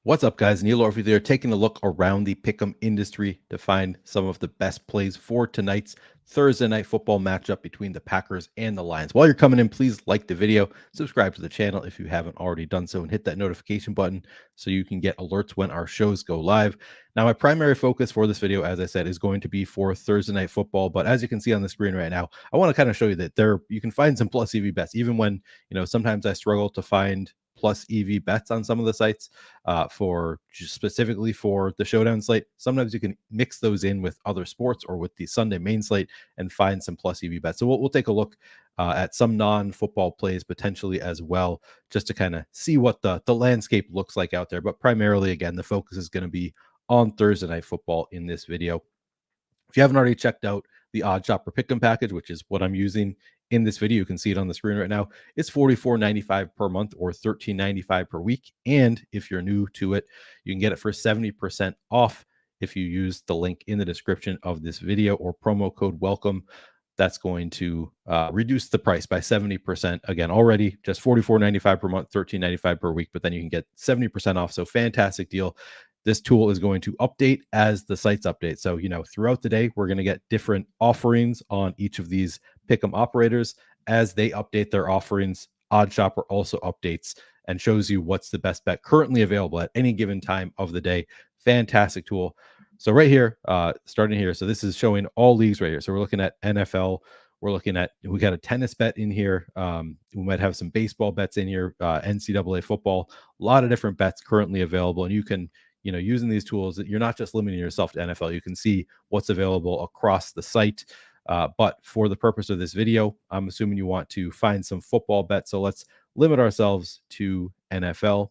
What's up, guys? Neil Orphy there, taking a look around the pick'em industry to find some of the best plays for tonight's Thursday night football matchup between the Packers and the Lions. While you're coming in, please like the video, subscribe to the channel if you haven't already done so, and hit that notification button so you can get alerts when our shows go live. Now, my primary focus for this video, as I said, is going to be for Thursday night football. But as you can see on the screen right now, I want to kind of show you that you can find some plus EV bets, even when sometimes I struggle to find plus EV bets on some of the sites for just specifically for the showdown slate. Sometimes you can mix those in with other sports or with the Sunday main slate and find some plus EV bets. So we'll take a look at some non-football plays potentially as well, just to kind of see what the landscape looks like out there. But primarily, again, the focus is going to be on Thursday night football in this video. If you haven't already checked out the Odd Shopper Pick'em package, which is what I'm using in this video, you can see it on the screen right now. It's $44.95 per month or $13.95 per week. And if you're new to it, you can get it for 70% off if you use the link in the description of this video or promo code WELCOME. That's going to reduce the price by 70%. Again, already just $44.95 per month, $13.95 per week, but then you can get 70% off. So fantastic deal. This tool is going to update as the sites update. So, throughout the day, we're going to get different offerings on each of these pick'em operators. As they update their offerings, Odd Shopper also updates and shows you what's the best bet currently available at any given time of the day. Fantastic tool. So right here, starting here, so this is showing all leagues right here. So we're looking at NFL. We got a tennis bet in here. We might have some baseball bets in here, NCAA football, a lot of different bets currently available. And you can, using these tools, you're not just limiting yourself to NFL. You can see what's available across the site. But for the purpose of this video, I'm assuming you want to find some football bets. So let's limit ourselves to NFL.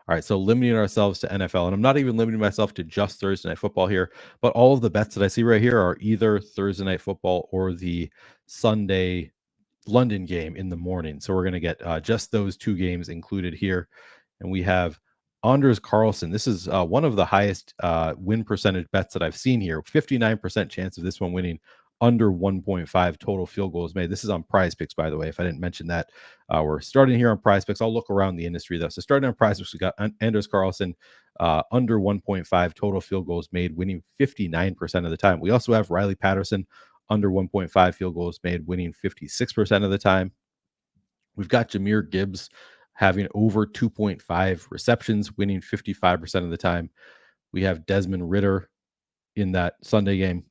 All right, so limiting ourselves to NFL, and I'm not even limiting myself to just Thursday night football here, but all of the bets that I see right here are either Thursday night football or the Sunday London game in the morning. So we're going to get just those two games included here. And we have Anders Carlson. This is one of the highest win percentage bets that I've seen here. 59% chance of this one winning, under 1.5 total field goals made. This is on PrizePicks, by the way, if I didn't mention that. We're starting here on PrizePicks. I'll look around the industry, though. So starting on PrizePicks, we got Anders Carlson, under 1.5 total field goals made, winning 59% of the time. We also have Riley Patterson, under 1.5 field goals made, winning 56% of the time. We've got Jahmyr Gibbs having over 2.5 receptions, winning 55% of the time. We have Desmond Ridder in that Sunday game,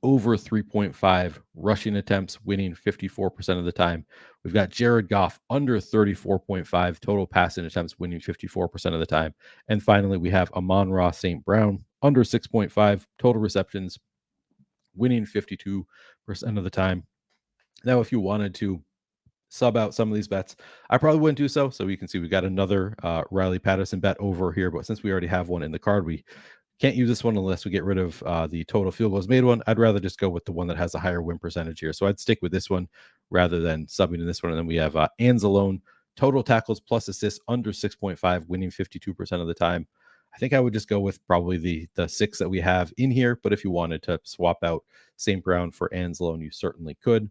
over 3.5 rushing attempts, winning 54% of the time. We've got Jared Goff, under 34.5 total passing attempts, winning 54% of the time. And finally, we have Amon-Ra St. Brown, under 6.5 total receptions, winning 52% of the time. Now, if you wanted to sub out some of these bets, I probably wouldn't do so. So you can see we got another Riley Patterson bet over here. But since we already have one in the card, we can't use this one unless we get rid of the total field goals made one. I'd rather just go with the one that has a higher win percentage here. So I'd stick with this one rather than subbing in this one. And then we have Anzalone, total tackles plus assists under 6.5, winning 52% of the time. I think I would just go with probably the 6 that we have in here. But if you wanted to swap out St. Brown for Anzalone, you certainly could.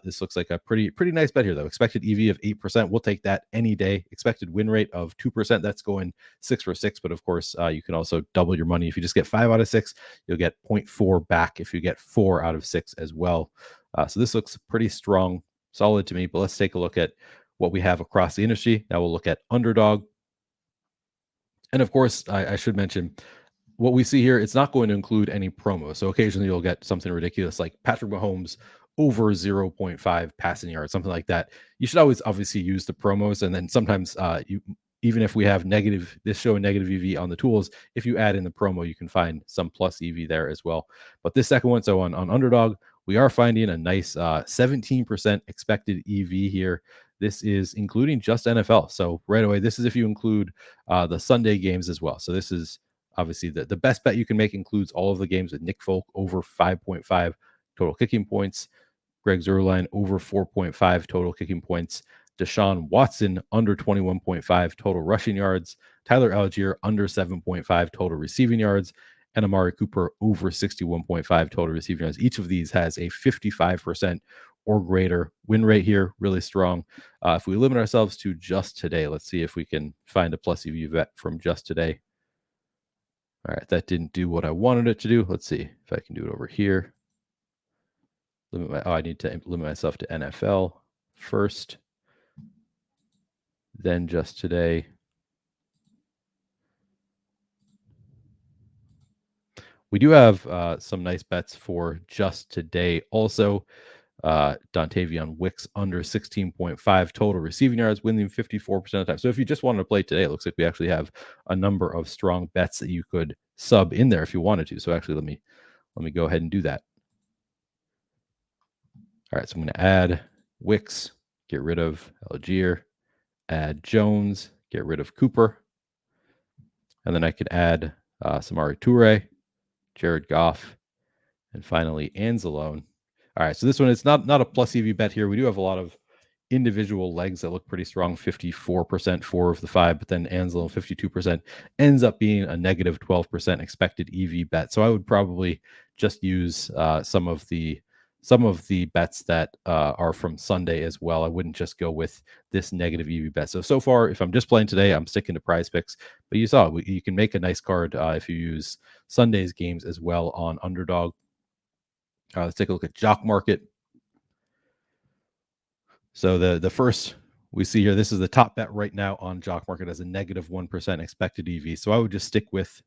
This looks like a pretty nice bet here, though. Expected EV of 8%. We'll take that any day. Expected win rate of 2%. That's going 6 for 6. But of course, you can also double your money. If you just get 5 out of 6, you'll get 0.4 back if you get 4 out of 6 as well. So this looks pretty strong, solid to me. But let's take a look at what we have across the industry. Now we'll look at Underdog. And of course, I should mention, what we see here, it's not going to include any promo. So occasionally you'll get something ridiculous like Patrick Mahomes over 0.5 passing yards, something like that. You should always obviously use the promos. And then sometimes even if we have this showing negative EV on the tools, if you add in the promo, you can find some plus EV there as well. But this second one, so on Underdog, we are finding a nice 17% expected EV here. This is including just NFL. So right away, this is if you include the Sunday games as well. So this is obviously the best bet you can make, includes all of the games with Nick Folk over 5.5 total kicking points, Greg Zuerlein over 4.5 total kicking points, Deshaun Watson under 21.5 total rushing yards, Tyler Algier under 7.5 total receiving yards, and Amari Cooper over 61.5 total receiving yards. Each of these has a 55% or greater win rate here, really strong. If we limit ourselves to just today, let's see if we can find a plus EV bet from just today. All right, that didn't do what I wanted it to do. Let's see if I can do it over here. I need to limit myself to NFL first, then just today. We do have some nice bets for just today. Also, Dontavion Wicks under 16.5 total receiving yards, winning 54% of the time. So if you just wanted to play today, it looks like we actually have a number of strong bets that you could sub in there if you wanted to. So actually, let me go ahead and do that. All right, so I'm going to add Wicks, get rid of Algier, add Jones, get rid of Cooper, and then I could add Samari Toure, Jared Goff, and finally Anzalone. All right, so this one is not a plus EV bet here. We do have a lot of individual legs that look pretty strong, 54%, 4 of the 5, but then Anzalone 52% ends up being a negative 12% expected EV bet. So I would probably just use some of the bets that are from Sunday as well. I wouldn't just go with this negative EV bet. So far, if I'm just playing today, I'm sticking to PrizePicks. But you saw you can make a nice card if you use Sunday's games as well on Underdog. Let's take a look at Jock Market. So the first we see here, this is the top bet right now on Jock Market as a negative 1% expected EV. So I would just stick with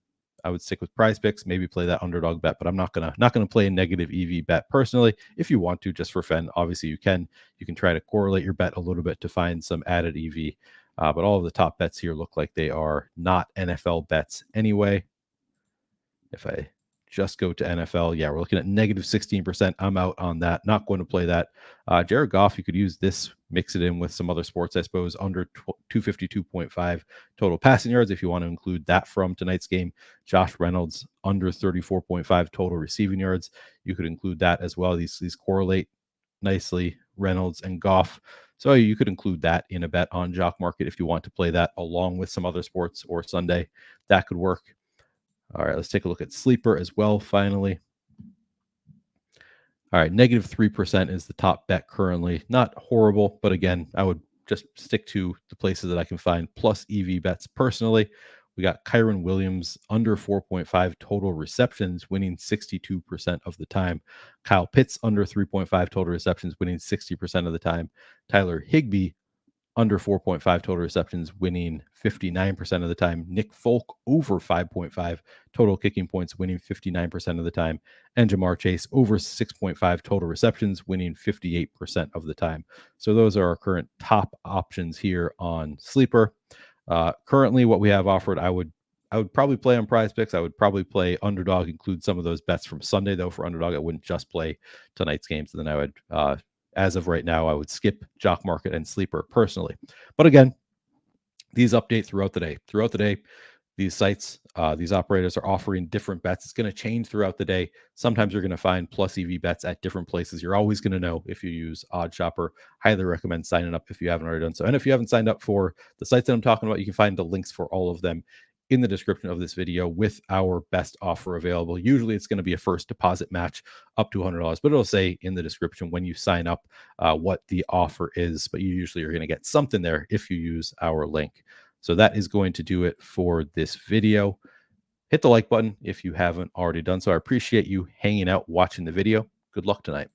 PrizePicks, maybe play that underdog bet, but I'm not gonna play a negative EV bet personally. If you want to, just for fun, obviously you can try to correlate your bet a little bit to find some added EV. But all of the top bets here look like they are not NFL bets anyway. If I just go to NFL, yeah, we're looking at negative 16%. I'm out on that. Not going to play that. Jared Goff, you could use this, mix it in with some other sports, I suppose, under 252.5 total passing yards if you want to include that from tonight's game. Josh Reynolds, under 34.5 total receiving yards. You could include that as well. These correlate nicely, Reynolds and Goff. So you could include that in a bet on Jock Market if you want to play that along with some other sports or Sunday. That could work. All right, let's take a look at Sleeper as well, finally. All right, negative 3% is the top bet currently. Not horrible, but again, I would just stick to the places that I can find plus EV bets personally. We got Kyron Williams under 4.5 total receptions, winning 62% of the time. Kyle Pitts under 3.5 total receptions, winning 60% of the time. Tyler Higbee under 4.5 total receptions, winning 59% of the time. Nick Folk over 5.5 total kicking points, winning 59% of the time. And Jamar Chase over 6.5 total receptions, winning 58% of the time. So those are our current top options here on Sleeper. Currently, what we have offered, I would probably play on PrizePicks. I would probably play Underdog, include some of those bets from Sunday, though. For Underdog, I wouldn't just play tonight's games. And then I would as of right now, I would skip Jock Market and Sleeper personally. But again, these update throughout the day. Throughout the day, these sites, these operators are offering different bets. It's going to change throughout the day. Sometimes you're going to find plus EV bets at different places. You're always going to know if you use OddsShopper. Highly recommend signing up if you haven't already done so. And if you haven't signed up for the sites that I'm talking about, you can find the links for all of them in the description of this video with our best offer available. Usually it's going to be a first deposit match up to $100, but it'll say in the description when you sign up what the offer is. But you usually are going to get something there if you use our link. So that is going to do it for this video. Hit the like button if you haven't already done so. I appreciate you hanging out, watching the video. Good luck tonight.